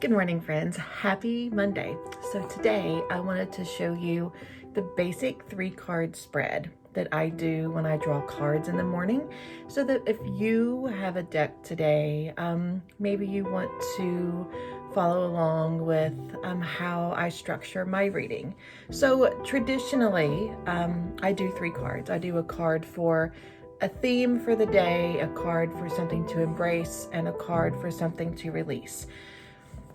Good morning, friends. Happy Monday. So today I wanted to show you the basic 3-card spread that I do when I draw cards in the morning, so that if you have a deck today, maybe you want to follow along with how I structure my reading. So traditionally, I do 3 cards. I do a card for a theme for the day, a card for something to embrace, and a card for something to release.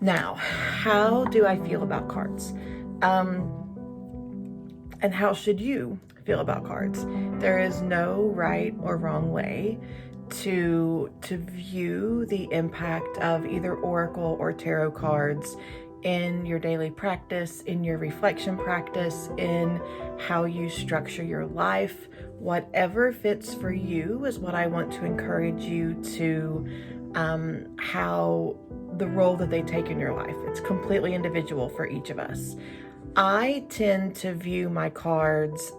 Now, how do I feel about cards? And how should you feel about cards? There is no right or wrong way to view the impact of either oracle or tarot cards in your daily practice, in your reflection practice, in how you structure your life. Whatever fits for you is what I want to encourage you to, how the role that they take in your life. It's completely individual for each of us. I tend to view my cards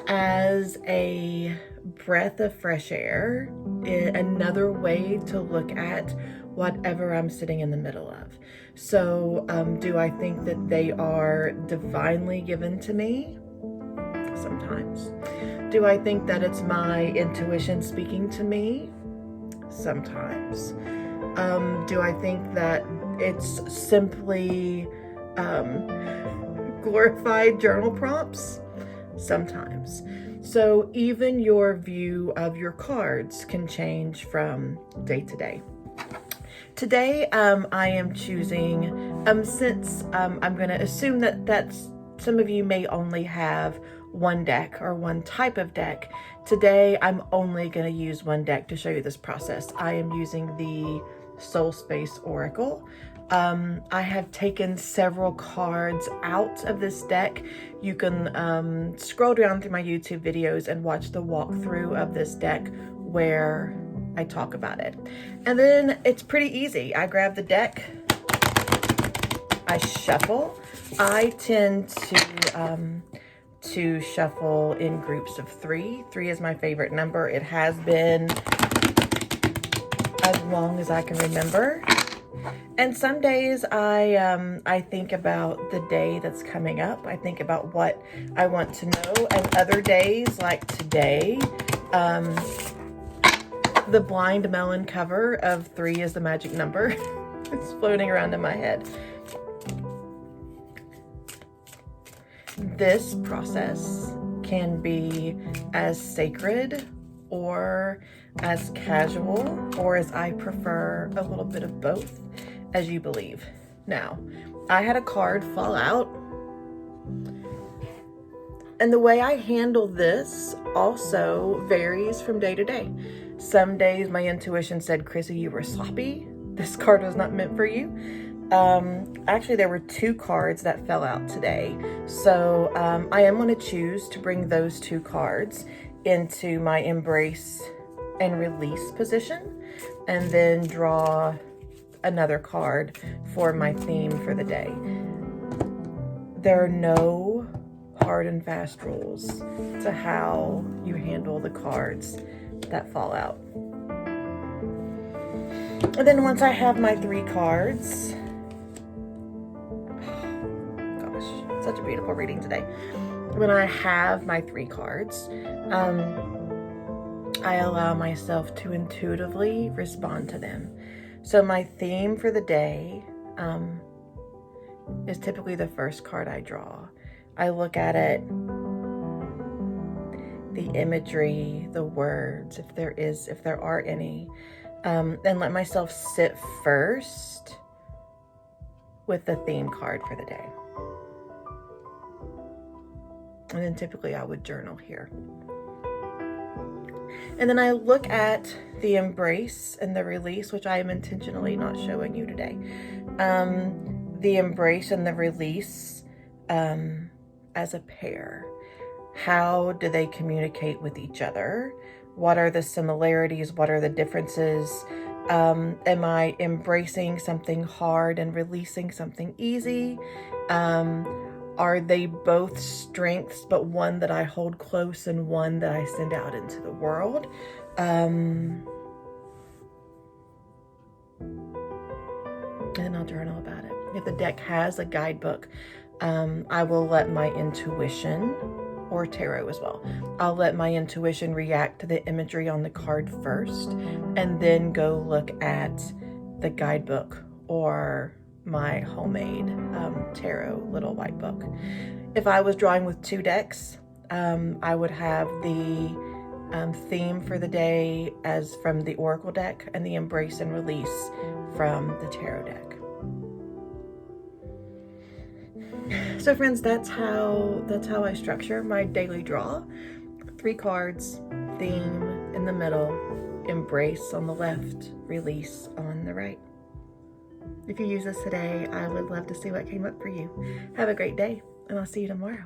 as a breath of fresh air, another way to look at whatever I'm sitting in the middle of. So do I think that they are divinely given to me? Sometimes. Do I think that it's my intuition speaking to me? Sometimes. Do I think that it's simply glorified journal prompts? Sometimes. So even your view of your cards can change from day to day. Today, I am choosing, since I'm going to assume that some of you may only have one deck or one type of deck. Today, I'm only going to use one deck to show you this process. I am using the Soul Space Oracle. I have taken several cards out of this deck. You can scroll down through my YouTube videos and watch the walkthrough of this deck where I talk about it. And then it's pretty easy. I grab the deck, I shuffle. I tend to shuffle in groups of 3. 3 is my favorite number. It has been as long as I can remember. And some days I think about the day that's coming up. I think about what I want to know. And other days, like today, the Blind Melon cover of 3 is the magic number. It's floating around in my head. This process can be as sacred or as casual, or as I prefer, a little bit of both, as you believe. Now, I had a card fall out, and the way I handle this also varies from day to day. Some days my intuition said, Chrissy, you were sloppy. This card was not meant for you. Actually, there were 2 cards that fell out today. So I am going to choose to bring those 2 cards into my embrace and release position, and then draw another card for my theme for the day. There are no hard and fast rules to how you handle the cards that fall out. And then once I have my 3 cards, gosh, such a beautiful reading today. When I have my 3 cards, I allow myself to intuitively respond to them. So my theme for the day is typically the first card I draw. I look at it, the imagery, the words, if there are any, and let myself sit first with the theme card for the day. And then typically I would journal here. And then I look at the embrace and the release, which I am intentionally not showing you today. The embrace and the release as a pair. How do they communicate with each other? What are the similarities? What are the differences? Am I embracing something hard and releasing something easy? Are they both strengths, but one that I hold close and one that I send out into the world? journal about it. If the deck has a guidebook, I will let my intuition, or tarot as well, I'll let my intuition react to the imagery on the card first, and then go look at the guidebook or my homemade tarot little white book. If I was drawing with 2 decks, I would have the theme for the day as from the Oracle deck, and the embrace and release from the tarot deck. So friends, that's how I structure my daily draw. 3 cards, theme in the middle, embrace on the left, release on the right. If you use this today, I would love to see what came up for you. Have a great day, and I'll see you tomorrow.